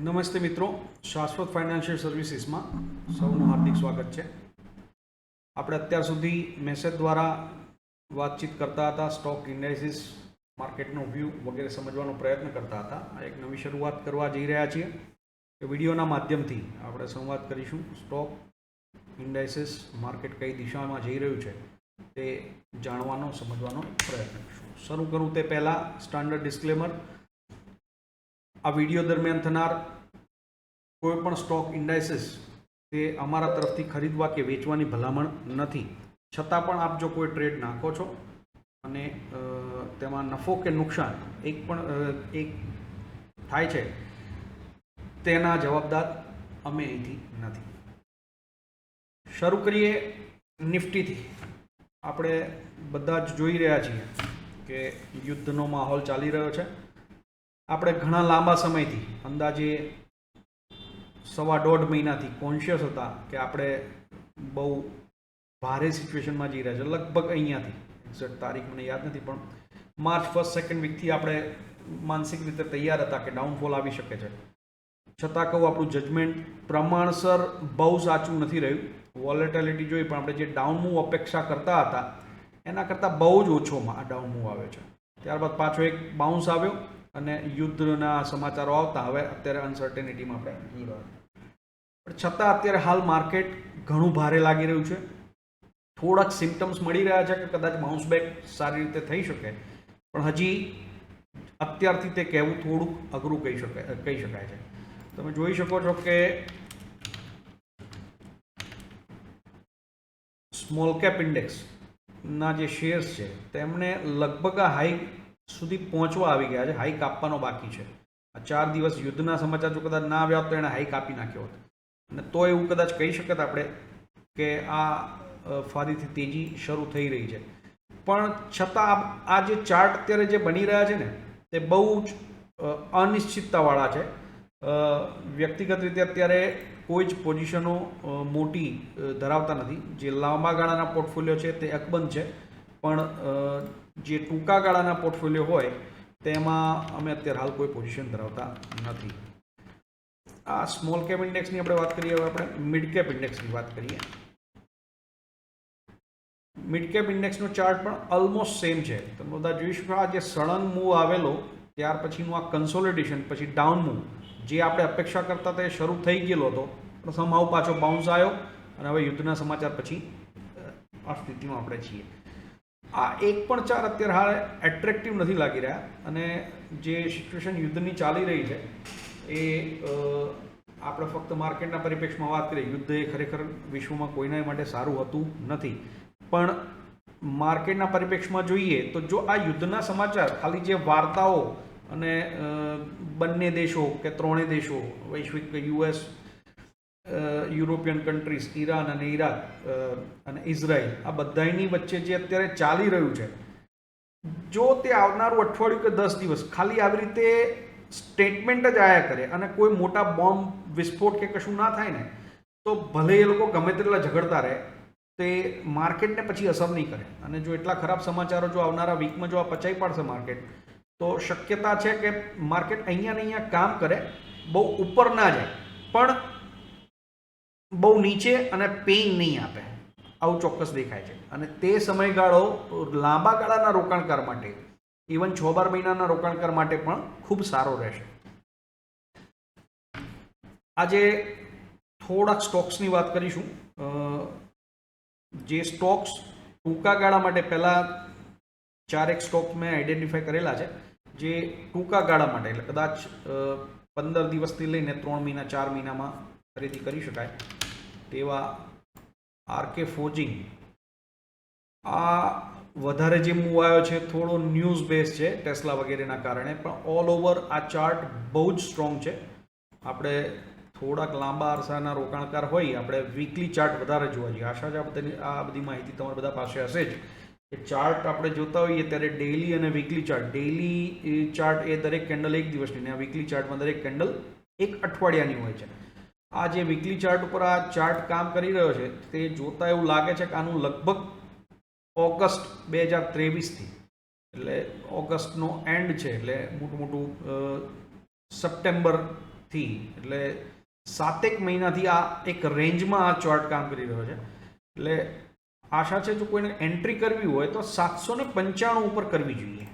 નમસ્તે મિત્રો, શાશ્વત ફાઇનાન્શિયલ સર્વિસીસમાં સૌનું હાર્દિક સ્વાગત છે. આપણે અત્યાર સુધી મેસેજ દ્વારા વાતચીત કરતા હતા, સ્ટોક ઇન્ડાઇસીસ, માર્કેટનો વ્યૂ વગેરે સમજવાનો પ્રયત્ન કરતા હતા. આ એક નવી શરૂઆત કરવા જઈ રહ્યા છીએ કે વિડીયોના માધ્યમથી આપણે સંવાદ કરીશું. સ્ટોક ઇન્ડાઇસીસ, માર્કેટ કઈ દિશામાં જઈ રહ્યું છે તે જાણવાનો, સમજવાનો પ્રયત્ન કરીશું. શરૂ કરું તે પહેલાં સ્ટાન્ડર્ડ ડિસ્ક્લેમર: આ વિડીયો દરમિયાન થનાર કોઈ પણ સ્ટોક ઇન્ડાઇસીસ તે અમારા તરફથી ખરીદવા કે વેચવાની ભલામણ નથી. છતાં પણ આપ જો કોઈ ટ્રેડ નાખો છો અને તેમાં નફો કે નુકસાન એક થાય છે, તેના જવાબદાર અમે અહીંથી નથી. શરૂ કરીએ નિફ્ટીથી. આપણે બધા જ જોઈ રહ્યા છીએ કે યુદ્ધનો માહોલ ચાલી રહ્યો છે. આપણે ઘણા લાંબા સમયથી, અંદાજે 1.5 મહિનાથી કોન્શિયસ હતા કે આપણે બહુ ભારે સિચ્યુએશનમાં જઈ રહ્યા છે. લગભગ અહીંયાથી એક્ઝેક્ટ તારીખ મને યાદ નથી, પણ માર્ચ 1st 2nd વીકથી આપણે માનસિક રીતે તૈયાર હતા કે ડાઉનફોલ આવી શકે છે. છતાં કહું, આપણું જજમેન્ટ પ્રમાણસર બહુ સાચું નથી રહ્યું. વોલેટિલિટી જોઈ, પણ આપણે જે ડાઉન મૂવ અપેક્ષા કરતા હતા એના કરતાં બહુ જ ઓછોમાં આ ડાઉન મૂવ આવ્યો છે. ત્યારબાદ પાછો એક બાઉન્સ આવ્યો અને યુદ્ધના સમાચારો આવતા હવે અત્યારે અનસર્ટેનિટીમાં આપણે જઈ રહ્યા છીએ. પણ છતાં અત્યારે હાલ માર્કેટ ઘણું ભારે લાગી રહ્યું છે. થોડાક સિમ્ટમ્સ મળી રહ્યા છે કે કદાચ બાઉન્સ બેક સારી રીતે થઈ શકે, પણ હજી અત્યારથી તે કહેવું થોડુંક અઘરું કહી શકાય છે. તમે જોઈ શકો છો કે સ્મોલ કેપ ઇન્ડેક્સના જે શેર્સ છે તેમણે લગભગ આ હાઈ સુધી પહોંચવા આવી ગયા છે. હાઈ કાપવાનો બાકી છે. આ 4 દિવસ યુદ્ધના સમાચાર જો કદાચ ના આવ્યા તો એણે હાઈ કાપી નાખ્યો હતો, અને તો એવું કદાચ કહી શકત આપણે કે આ ફરીથી તેજી શરૂ થઈ રહી છે. પણ છતાં આ જે ચાર્ટ અત્યારે જે બની રહ્યા છે ને તે બહુ જ અનિશ્ચિતતાવાળા છે. વ્યક્તિગત રીતે અત્યારે કોઈ જ પોઝિશનો મોટી ધરાવતા નથી. જે લાંબા ગાળાના પોર્ટફોલિયો છે તે અકબંધ છે, પણ જે ટૂંકા ગાળાના પોર્ટફોલિયો હોય તેમાં અમે અત્યારે હાલ કોઈ પોઝિશન ધરાવતા નથી. આ સ્મોલ કેપ ઇન્ડેક્સની આપણે વાત કરીએ. હવે આપણે મિડ કેપ ઇન્ડેક્સની વાત કરીએ. મિડ કેપ ઇન્ડેક્સનો ચાર્ટ પણ ઓલમોસ્ટ સેમ છે. તમે બધા જોઈ શકો, આ જે સળંગ મૂવ આવેલો ત્યાર પછીનું આ કન્સોલિડેશન, પછી ડાઉન મૂવ જે આપણે અપેક્ષા કરતા હતા એ શરૂ થઈ ગયેલો હતો, પણ સમહાવ પાછો બાઉન્સ આવ્યો અને હવે યુદ્ધના સમાચાર પછી આ સ્થિતિમાં આપણે છીએ. આ એક પણ ચાર અત્યારે હાલ એટ્રેક્ટિવ નથી લાગી રહ્યા, અને જે સિચ્યુએશન યુદ્ધની ચાલી રહી છે એ આપણે ફક્ત માર્કેટના પરિપ્રેક્ષમાં વાત કરીએ. યુદ્ધ એ ખરેખર વિશ્વમાં કોઈના માટે સારું હતું નથી, પણ માર્કેટના પરિપ્રેક્ષમાં જોઈએ તો જો આ યુદ્ધના સમાચાર ખાલી જે વાર્તાઓ અને બંને દેશો કે ત્રણેય દેશો, વૈશ્વિક યુએસ, યુરોપિયન કન્ટ્રીઝ, ઈરાન અને ઈરાક અને ઇઝરાયલ, આ બધાની વચ્ચે જે અત્યારે ચાલી રહ્યું છે, જો તે આવનારું અઠવાડિયું કે 10 દિવસ ખાલી આવી રીતે સ્ટેટમેન્ટ જ આયા કરે અને કોઈ મોટા બોમ્બ વિસ્ફોટ કે કશું ના થાય ને, તો ભલે એ લોકો ગમે તેટલા ઝઘડતા રહે, તે માર્કેટને પછી અસર નહીં કરે. અને જો એટલા ખરાબ સમાચારો જો આવનારા વીકમાં જો આ પચાવી પાડશે માર્કેટ, તો શક્યતા છે કે માર્કેટ અહીંયા ને અહીંયા કામ કરે, બહુ ઉપર ના જાય પણ બહુ નીચે અને પેઇન નહીં આપે, આવું ચોક્કસ દેખાય છે. અને તે સમયગાળો લાંબા ગાળાના રોકાણકાર માટે, ઇવન 6-12 મહિનાના રોકાણકાર માટે પણ ખૂબ સારો રહેશે. આજે થોડાક સ્ટોક્સની વાત કરીશું. જે સ્ટોક્સ ટૂંકા ગાળા માટે, પહેલાં 4 સ્ટોક મેં આઈડેન્ટિફાઈ કરેલા છે જે ટૂંકા ગાળા માટે, એટલે કદાચ 15 દિવસથી લઈને 3 મહિના 4 મહિનામાં ખરીદી કરી શકાય તેવા. આરકે ફોર્જિંગ, આ વધારે જે મૂવ આવ્યો છે થોડો ન્યૂઝ બેઝ છે ટેસ્લા વગેરેના કારણે, પણ ઓલ ઓવર આ ચાર્ટ બહુ જ સ્ટ્રોંગ છે. આપણે થોડાક લાંબા અરસાના રોકાણકાર હોય, આપણે વીકલી ચાર્ટ વધારે જોવા જોઈએ. આશા છે આ બધી માહિતી તમારા બધા પાસે હશે જ. એ ચાર્ટ આપણે જોતા હોઈએ ત્યારે ડેઇલી અને વીકલી ચાર્ટ, ડેઇલી ચાર્ટ એ દરેક કેન્ડલ 1 દિવસની, ને આ વીકલી ચાર્ટમાં દરેક કેન્ડલ 1 અઠવાડિયાની હોય છે. આ જે વીકલી ચાર્ટ ઉપર આ ચાર્ટ કામ કરી રહ્યો છે તે જોતા એવું લાગે છે કે આનું લગભગ ઓગસ્ટ 2023થી, એટલે ઓગસ્ટનો એન્ડ છે, એટલે મોટું સપ્ટેમ્બર થી એટલે 7 મહિનાથી આ એક રેન્જમાં આ ચાર્ટ કામ કરી રહ્યો છે. એટલે આશા છે જો કોઈને એન્ટ્રી કરવી હોય તો 795 ઉપર કરવી જોઈએ.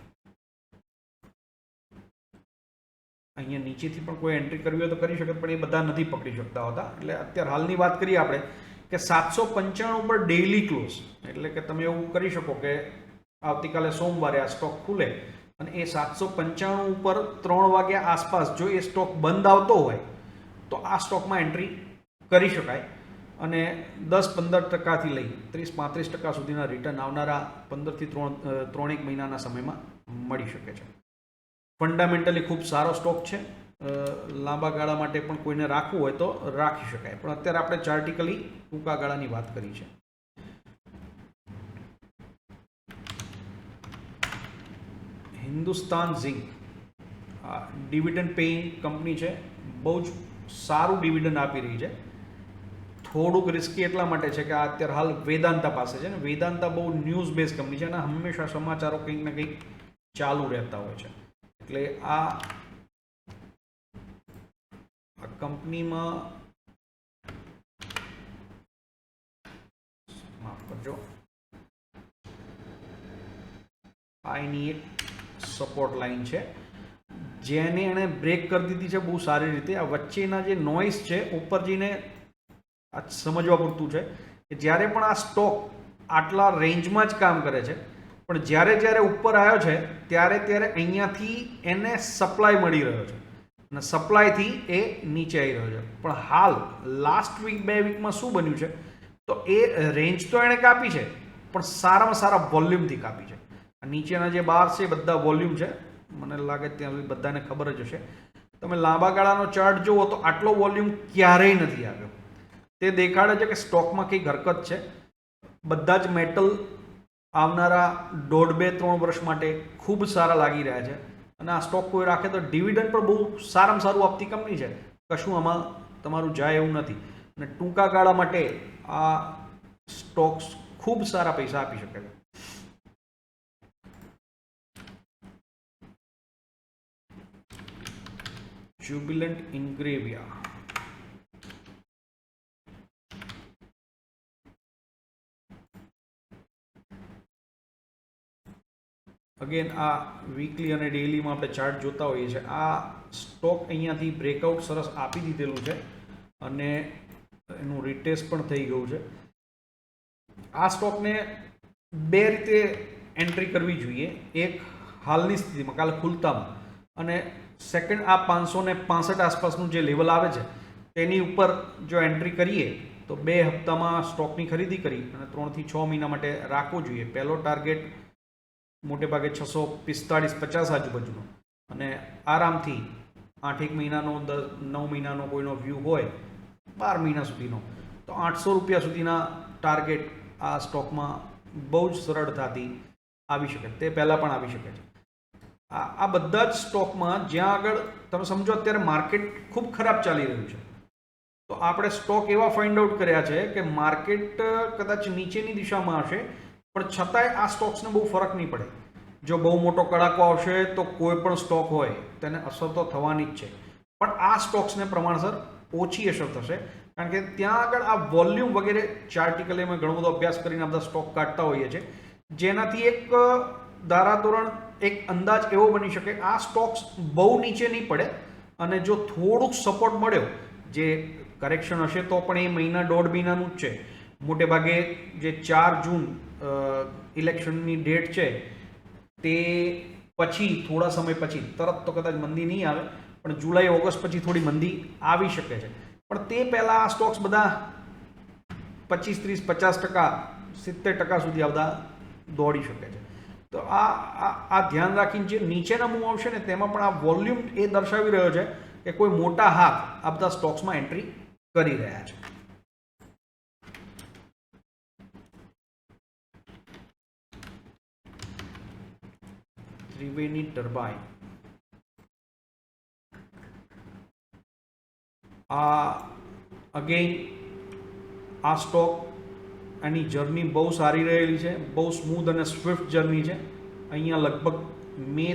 અહીંયા નીચેથી પણ કોઈ એન્ટ્રી કરવી હોય તો કરી શકે, પણ એ બધા નથી પકડી શકતા હોતા. એટલે અત્યારે હાલની વાત કરીએ આપણે કે 795 ઉપર ડેઇલી ક્લોઝ, એટલે કે તમે એવું કરી શકો કે આવતીકાલે સોમવારે આ સ્ટોક ખુલે અને એ 795 ઉપર 3 વાગ્યા આસપાસ જો એ સ્ટોક બંધ આવતો હોય તો આ સ્ટોકમાં એન્ટ્રી કરી શકાય અને 10-15% લઈ 30-35% સુધીના રિટર્ન આવનારા 15 થી 3 મહિનાના સમયમાં મળી શકે છે. ફંડામેન્ટલી ખૂબ સારો સ્ટોક છે. લાંબા ગાળા માટે પણ કોઈને રાખવું હોય તો રાખી શકાય, પણ અત્યારે આપણે ચાર્ટિકલી ટૂંકા ગાળાની વાત કરી છે. Hindustan zinc dividend paying company છે, બહુ જ સારું ડિવિડન્ડ આપી રહી છે. થોડુંક રિસ્કી એટલા માટે છે કે આ અત્યારે હાલ વેદાંતા પાસે છે ને, વેદાંતા બહુ ન્યૂઝ બેઝ કંપની છે અને હંમેશા સમાચારો કંઈક ને કંઈક ચાલુ રહેતા હોય છે. એટલે આ કંપનીમાં માફ કરજો, આ એની એક સપોર્ટ લાઈન છે જેને એણે બ્રેક કરી દીધી છે બહુ સારી રીતે. આ વચ્ચેના જે નોઇઝ છે ઉપર જઈને આ સમજવા પૂરતું છે કે જ્યારે પણ આ સ્ટોક આટલા રેન્જમાં જ કામ કરે છે, પણ જ્યારે ઉપર આવ્યો છે ત્યારે અહીંયાથી એને સપ્લાય મળી રહ્યો છે અને સપ્લાયથી એ નીચે આવી રહ્યો છે. પણ હાલ લાસ્ટ વીક 2 વીકમાં શું બન્યું છે તો એ રેન્જ તો એણે કાપી છે પણ સારામાં સારા વોલ્યુમથી કાપી છે. નીચેના જે બાર છે બધા વોલ્યુમ છે, મને લાગે ત્યાં સુધી બધાને ખબર જ હશે. તમે લાંબા ગાળાનો ચાર્ટ જુઓ તો આટલો વોલ્યુમ ક્યારેય નથી આવ્યો. તે દેખાડે છે કે સ્ટોકમાં કંઈક હરકત છે. બધા જ મેટલ આવનારા 1.5-2-3 વર્ષ માટે ખૂબ સારા લાગી રહ્યા છે અને આ સ્ટોક કોઈ રાખે તો ડિવિડન્ડ પણ બહુ સારામાં સારું આપતી કંપની છે. કશું આમાં તમારું જાય એવું નથી અને ટૂંકા ગાળા માટે આ સ્ટોક્સ ખૂબ સારા પૈસા આપી શકે છે. જ્યુબિલન્ટ ઇન્ગ્રેવિયા અગેન આ વીકલી અને ડેઇલીમાં આપણે ચાર્ટ જોતા હોઈએ છીએ. આ સ્ટોક અહીંયાથી બ્રેકઆઉટ સરસ આપી દીધેલું છે અને એનું રિટેસ્ટ પણ થઈ ગયું છે. આ સ્ટોકને બે રીતે એન્ટ્રી કરવી જોઈએ. એક હાલની સ્થિતિમાં કાલે ખુલતામાં, અને સેકન્ડ આ 565 આસપાસનું જે લેવલ આવે છે તેની ઉપર જો એન્ટ્રી કરીએ તો 2 હપ્તામાં સ્ટોકની ખરીદી કરી અને 3 થી 6 મહિના માટે રાખવો જોઈએ. પહેલો ટાર્ગેટ મોટે ભાગે 645-50 આજુબાજુનો અને આરામથી 8 મહિનાનો 9 મહિનાનો કોઈનો વ્યૂ હોય 12 મહિના સુધીનો તો 800 રૂપિયા સુધીના ટાર્ગેટ આ સ્ટોકમાં બહુ જ સરળતાથી આવી શકે, તે પહેલાં પણ આવી શકે છે. આ બધા જ સ્ટોકમાં જ્યાં આગળ તમે સમજો અત્યારે માર્કેટ ખૂબ ખરાબ ચાલી રહ્યું છે તો આપણે સ્ટોક એવા ફાઇન્ડ આઉટ કર્યા છે કે માર્કેટ કદાચ નીચેની દિશામાં હશે પણ છતાંય આ સ્ટોક્સને બહુ ફરક નહીં પડે. જો બહુ મોટો કડાકો આવશે તો કોઈ પણ સ્ટોક હોય તેને અસર તો થવાની જ છે, પણ આ સ્ટોક્સને પ્રમાણસર ઓછી અસર થશે કારણ કે ત્યાં આગળ આ વોલ્યુમ વગેરે ચાર્ટિકલી અમે ઘણો બધો અભ્યાસ કરીને આ બધા સ્ટોક કાઢતા હોઈએ છીએ, જેનાથી એક ધારાધોરણ એક અંદાજ એવો બની શકે આ સ્ટોક્સ બહુ નીચે નહીં પડે અને જો થોડુંક સપોર્ટ મળ્યો, જે કરેક્શન હશે તો પણ એ મહિના 1.5 મહિનાનું જ છે. મોટે ભાગે જે 4 જૂન ઇલેક્શનની ડેટ છે તે પછી થોડા સમય પછી, તરત તો કદાચ મંદી નહીં આવે પણ જુલાઈ ઓગસ્ટ પછી થોડી મંદી આવી શકે છે, પણ તે પહેલાં આ સ્ટોક્સ બધા 25-30-50%, 70% સુધી આ બધા દોડી શકે છે. તો આ ધ્યાન રાખીને જે નીચેના મૂવ આવશે ને તેમાં પણ આ વોલ્યુમ એ દર્શાવી રહ્યો છે કે કોઈ મોટા હાથ આ બધા સ્ટોક્સમાં એન્ટ્રી કરી રહ્યા છે. ત્રિવેણી ટર્બાઇન અગેન આ સ્ટોક આની જર્ની બહુ સારી રહેલી છે, બહુ સ્મૂધ અને સ્વિફ્ટ જર્ની છે. અહીંયા લગભગ મે